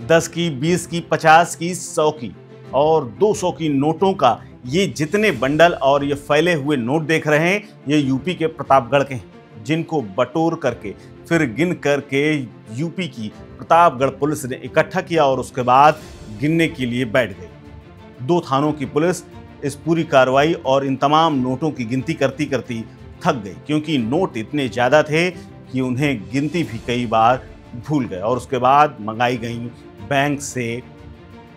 10 की, 20 की, 50 की, 100 की और 200 की नोटों का ये जितने बंडल और ये फैले हुए नोट देख रहे हैं, ये यूपी के प्रतापगढ़ के हैं, जिनको बटोर करके फिर गिन करके यूपी की प्रतापगढ़ पुलिस ने इकट्ठा किया और उसके बाद गिनने के लिए बैठ गई। 2 थानों की पुलिस इस पूरी कार्रवाई और इन तमाम नोटों की गिनती करती करती थक गई, क्योंकि नोट इतने ज़्यादा थे कि उन्हें गिनती भी कई बार भूल गए। और उसके बाद मंगाई गई बैंक से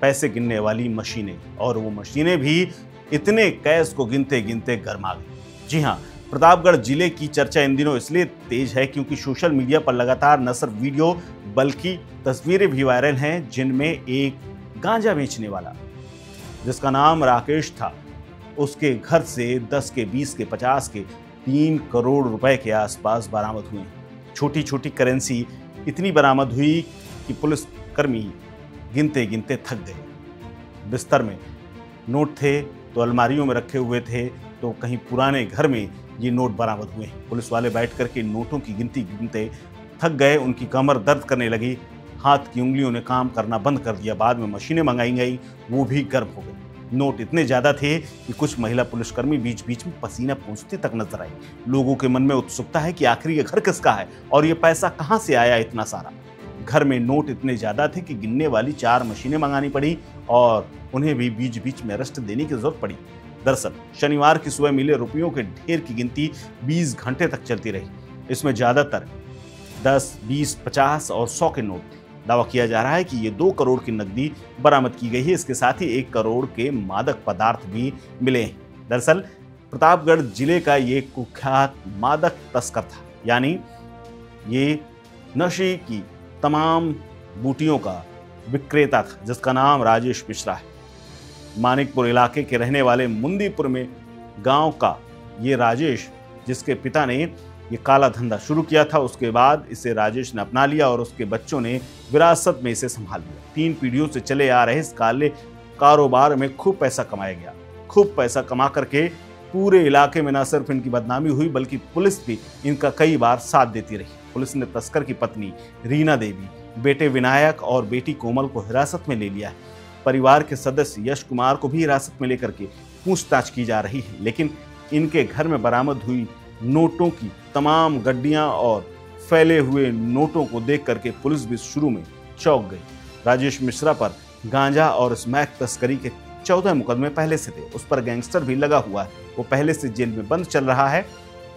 पैसे गिनने वाली मशीनें, और वो मशीनें भी इतने कैश को गिनते गिनते गरमा गई। जी हाँ, प्रतापगढ़ जिले की चर्चा इन दिनों इसलिए तेज है क्योंकि सोशल मीडिया पर लगातार न सिर्फ वीडियो बल्कि तस्वीरें भी वायरल हैं, जिनमें एक गांजा बेचने वाला जिसका नाम राकेश था, उसके घर से 10 के, 20 के, 50 के 3 करोड़ रुपए के आसपास बरामद हुए। छोटी छोटी करेंसी इतनी बरामद हुई कि पुलिसकर्मी गिनते गिनते थक गए। बिस्तर में नोट थे तो अलमारियों में रखे हुए थे, तो कहीं पुराने घर में ये नोट बरामद हुए। पुलिस वाले बैठ करके नोटों की गिनती गिनते थक गए, उनकी कमर दर्द करने लगी, हाथ की उंगलियों ने काम करना बंद कर दिया। बाद में मशीनें मंगाई गई, वो भी गर्म हो गई। नोट इतने ज़्यादा थे कि कुछ महिला पुलिसकर्मी बीच बीच में पसीना पोंछती तक नजर आई। लोगों के मन में उत्सुकता है कि आखिर ये घर किसका है और ये पैसा कहाँ से आया इतना सारा। घर में नोट इतने ज़्यादा थे कि गिनने वाली 4 मशीनें मंगानी पड़ी और उन्हें भी बीच बीच में रेस्ट देने की जरूरत पड़ी। दरअसल शनिवार की सुबह मिले रुपयों के ढेर की गिनती 20 घंटे तक चलती रही। इसमें ज़्यादातर 10, 20, 50 और 100 के नोट थे। दावा किया जा रहा है कि ये 2 करोड़ की नकदी बरामद की गई है। इसके साथ ही 1 करोड़ के मादक पदार्थ भी मिले हैं। दरअसल प्रतापगढ़ जिले का ये कुख्यात मादक तस्कर था, यानी ये नशे की तमाम बूटियों का विक्रेता था, जिसका नाम राजेश मिश्रा है। मानिकपुर इलाके के रहने वाले मुंदीपुर में गांव का ये राजेश, जिसके पिता ने ये काला धंधा शुरू किया था, उसके बाद इसे राजेश ने अपना लिया और उसके बच्चों ने विरासत में इसे संभाल लिया। 3 पीढ़ियों से चले आ रहे इस काले कारोबार में खूब पैसा कमाया गया। खूब पैसा कमा करके पूरे इलाके में न सिर्फ इनकी बदनामी हुई बल्कि पुलिस भी इनका कई बार साथ देती रही। पुलिस ने तस्कर की पत्नी रीना देवी, बेटे विनायक और बेटी कोमल को हिरासत में ले लिया है। परिवार के सदस्य यश कुमार को भी हिरासत में लेकर के पूछताछ की जा रही है, लेकिन इनके घर में बरामद हुई नोटों की तमाम गड्डियां और फैले हुए नोटों को देख करके पुलिस भी शुरू में चौंक गई। राजेश मिश्रा पर गांजा और स्मैक तस्करी के 14 मुकदमे पहले से थे। उस पर गैंगस्टर भी लगा हुआ है, वो पहले से जेल में बंद चल रहा है।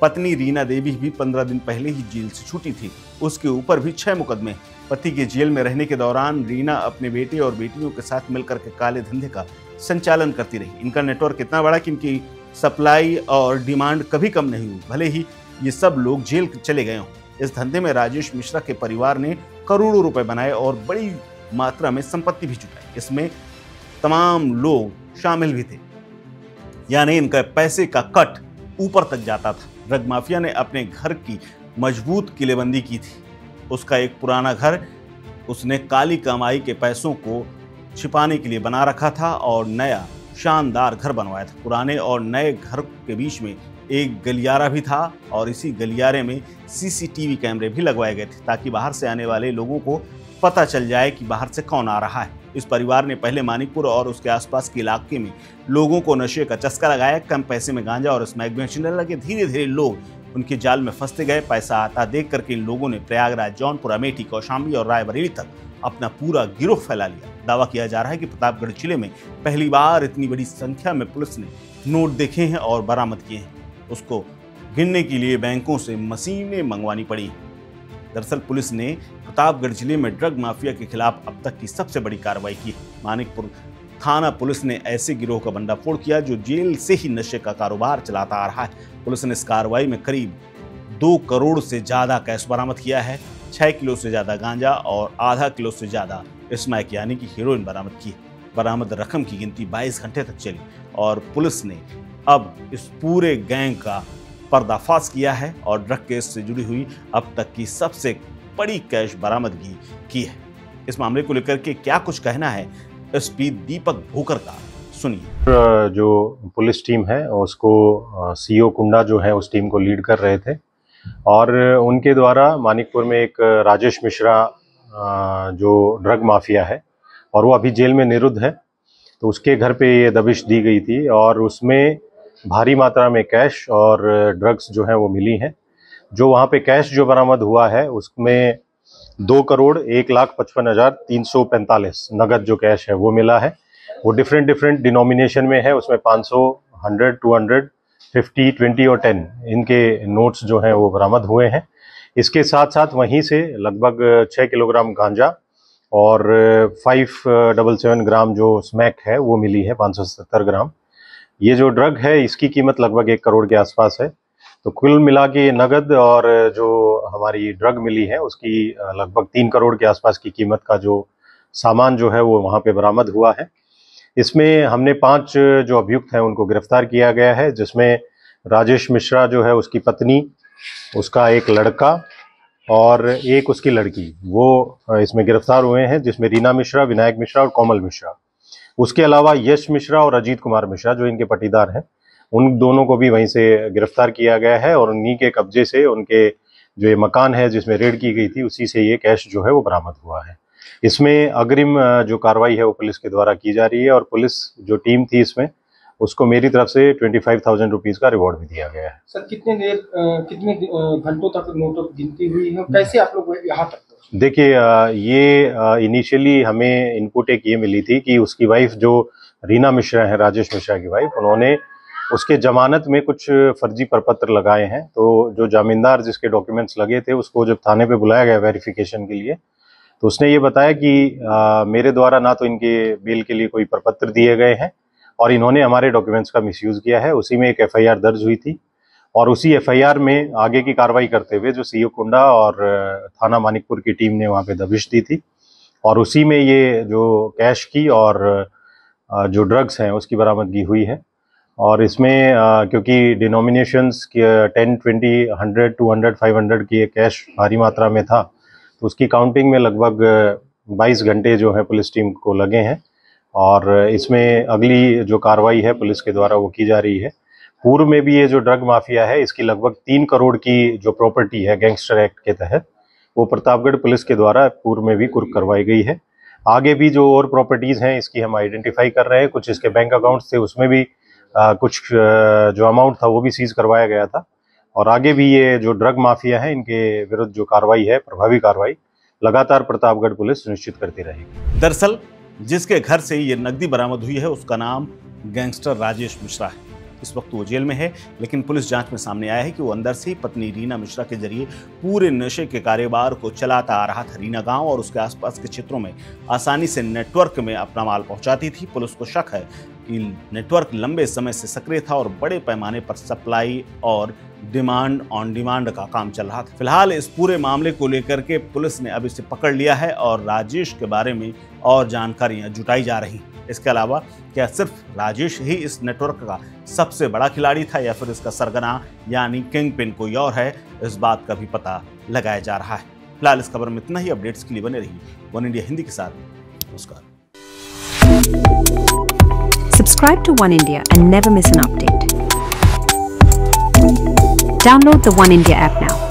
पत्नी रीना देवी भी 15 दिन पहले ही जेल से छूटी थी, उसके ऊपर भी 6 मुकदमे। पति के जेल में रहने के दौरान रीना अपने बेटे और बेटियों के साथ मिलकर के काले धंधे का संचालन करती रही। इनका नेटवर्क इतना बड़ा कि इनकी सप्लाई और डिमांड कभी कम नहीं हुई, भले ही ये सब लोग जेल चले गए हों। इस धंधे में राजेश मिश्रा के परिवार ने करोड़ों रुपए बनाए और बड़ी मात्रा में संपत्ति भी जुटाई। इसमें तमाम लोग शामिल भी थे, यानी इनका पैसे का कट ऊपर तक जाता था। ड्रग माफिया ने अपने घर की मजबूत किलेबंदी की थी। उसका एक पुराना घर उसने काली कमाई के पैसों को छिपाने के लिए बना रखा था और नया शानदार घर बनवाया था। पुराने और नए घर के बीच में एक गलियारा भी था और इसी गलियारे में सीसीटीवी कैमरे भी लगवाए गए थे, ताकि बाहर से आने वाले लोगों को पता चल जाए कि बाहर से कौन आ रहा है। इस परिवार ने पहले मानिकपुर और उसके आसपास के इलाके में लोगों को नशे का चस्का लगाया। कम पैसे में गांजा और स्मैक बेचने लगे। धीरे धीरे लोग उनके जाल में फंसते गए। पैसा आता देख करके इन लोगों ने प्रयागराज, जौनपुर, अमेठी, कौशाम्बी और रायबरेली तक अपना पूरा गिरोह फैला लिया। दावा किया जा रहा है कि प्रतापगढ़ जिले में पहली बार इतनी बड़ी संख्या में पुलिस ने नोट देखे हैं और बरामद किए हैं। उसको गिनने के लिए बैंकों से मशीनें मंगवानी पड़ी। दरअसल पुलिस ने प्रतापगढ़ जिले में ड्रग माफिया के खिलाफ अब तक की सबसे बड़ी कार्रवाई की। मानिकपुर थाना पुलिस ने ऐसे गिरोह का भंडाफोड़ किया जो जेल से ही नशे का कारोबार चलाता आ रहा है। पुलिस ने इस कार्रवाई में करीब 2 करोड़ से ज्यादा कैश बरामद किया है। 6 किलो से ज्यादा गांजा और आधा किलो से ज्यादा स्मैक यानी कि हेरोइन बरामद की। बरामद रकम की गिनती 22 घंटे तक चली और पुलिस ने अब इस पूरे गैंग का पर्दाफाश किया है और ड्रग केस से जुड़ी हुई अब तक की सबसे बड़ी कैश बरामदगी की है। इस मामले को लेकर के क्या कुछ कहना है एसपी दीपक भोकर का, सुनिए। जो पुलिस टीम है उसको सीओ कुंडा जो है उस टीम को लीड कर रहे थे और उनके द्वारा मानिकपुर में एक राजेश मिश्रा जो ड्रग माफिया है और वो अभी जेल में निरुद्ध है, तो उसके घर पे ये दबिश दी गई थी और उसमें भारी मात्रा में कैश और ड्रग्स जो हैं वो मिली हैं। जो वहाँ पे कैश जो बरामद हुआ है उसमें 2,01,55,345 नगद जो कैश है वो मिला है। वो डिफरेंट डिनोमिनेशन में है, उसमें 500, 100, 200, 50, 20 और 10 इनके नोट्स जो हैं वो बरामद हुए हैं। इसके साथ साथ वहीं से लगभग 6 किलोग्राम गांजा और 577 ग्राम जो स्मैक है वो मिली है, 570 ग्राम। ये जो ड्रग है इसकी कीमत लगभग 1 करोड़ के आसपास है। तो कुल मिला के नगद और जो हमारी ड्रग मिली है उसकी लगभग 3 करोड़ के आसपास की कीमत का जो सामान जो है वो वहाँ पे बरामद हुआ है। इसमें हमने 5 जो अभियुक्त हैं उनको गिरफ्तार किया गया है, जिसमें राजेश मिश्रा जो है उसकी पत्नी, उसका एक लड़का और एक उसकी लड़की, वो इसमें गिरफ्तार हुए हैं, जिसमें रीना मिश्रा, विनायक मिश्रा और कोमल मिश्रा। उसके अलावा यश मिश्रा और अजीत कुमार मिश्रा जो इनके पटीदार हैं, उन दोनों को भी वहीं से गिरफ्तार किया गया है और उन्हीं के कब्जे से उनके जो ये मकान है जिसमें रेड की गई थी उसी से ये कैश जो है वो बरामद हुआ है। इसमें अग्रिम जो कार्रवाई है वो पुलिस के द्वारा की जा रही है और पुलिस जो टीम थी इसमें उसको मेरी तरफ से 25,000 रुपीज़ का रिवॉर्ड भी दिया गया है। सर कितने घंटों तक नोटों की गिनती हुई है, कैसे आप लोग यहाँ तक? देखिए, ये इनिशियली हमें इनपुट एक ये मिली थी कि उसकी वाइफ जो रीना मिश्रा है, राजेश मिश्रा की वाइफ, उन्होंने उसके जमानत में कुछ फर्जी प्रपत्र लगाए हैं। तो जो जामीनदार जिसके डॉक्यूमेंट्स लगे थे उसको जब थाने पे बुलाया गया वेरिफिकेशन के लिए, तो उसने ये बताया कि मेरे द्वारा ना तो इनके बेल के लिए कोई प्रपत्र दिए गए हैं और इन्होंने हमारे डॉक्यूमेंट्स का मिसयूज़ किया है। उसी में एक एफआईआर दर्ज हुई थी और उसी एफआईआर में आगे की कार्रवाई करते हुए जो सीओ कुंडा और थाना मानिकपुर की टीम ने वहाँ पे दबिश दी थी और उसी में ये जो कैश की और जो ड्रग्स हैं उसकी बरामदगी हुई है। और इसमें क्योंकि डिनोमिनेशंस 10, 20, 100, 200, 500 की कैश भारी मात्रा में था, तो उसकी काउंटिंग में लगभग 22 घंटे जो है पुलिस टीम को लगे हैं और इसमें अगली जो कार्रवाई है पुलिस के द्वारा वो की जा रही है। पूर्व में भी ये जो ड्रग माफिया है इसकी लगभग 3 करोड़ की जो प्रॉपर्टी है गैंगस्टर एक्ट के तहत, वो प्रतापगढ़ पुलिस के द्वारा पूर्व में भी कुर्क करवाई गई है। आगे भी जो और प्रॉपर्टीज़ हैं इसकी हम आइडेंटिफाई कर रहे हैं। कुछ इसके बैंक अकाउंट्स थे, उसमें भी कुछ जो अमाउंट था वो भी सीज करवाया गया था और आगे भी ये जो ड्रग माफिया है इनके विरुद्ध जो कार्रवाई है, प्रभावी कार्रवाई लगातार प्रतापगढ़ पुलिस सुनिश्चित करती रहेगी। दरअसल जिसके घर से ये नकदी बरामद हुई है उसका नाम गैंगस्टर राजेश मिश्रा है। इस वक्त वो जेल में है, लेकिन पुलिस जांच में सामने आया है कि वो अंदर से ही पत्नी रीना मिश्रा के जरिए पूरे नशे के कारोबार को चलाता आ रहा था। रीना गांव और उसके आसपास के क्षेत्रों में आसानी से नेटवर्क में अपना माल पहुंचाती थी। पुलिस को शक है कि नेटवर्क लंबे समय से सक्रिय था और बड़े पैमाने पर सप्लाई और डिमांड ऑन डिमांड का काम चल रहा था। फिलहाल इस पूरे मामले को लेकर के पुलिस ने अब इसे पकड़ लिया है और राजेश के बारे में और जानकारियां जुटाई जा रही हैं। इसके अलावा क्या सिर्फ राजेश ही इस नेटवर्क का सबसे बड़ा खिलाड़ी था या फिर इसका सरगना यानी किंग पिन कोई और है, इस बात का भी पता लगाया जा रहा है। फिलहाल इस खबर में इतना ही। अपडेट्स के लिए बने रहिए वन इंडिया हिंदी के साथ। नमस्कार। Subscribe to One India and never miss an update. Download the One India app now.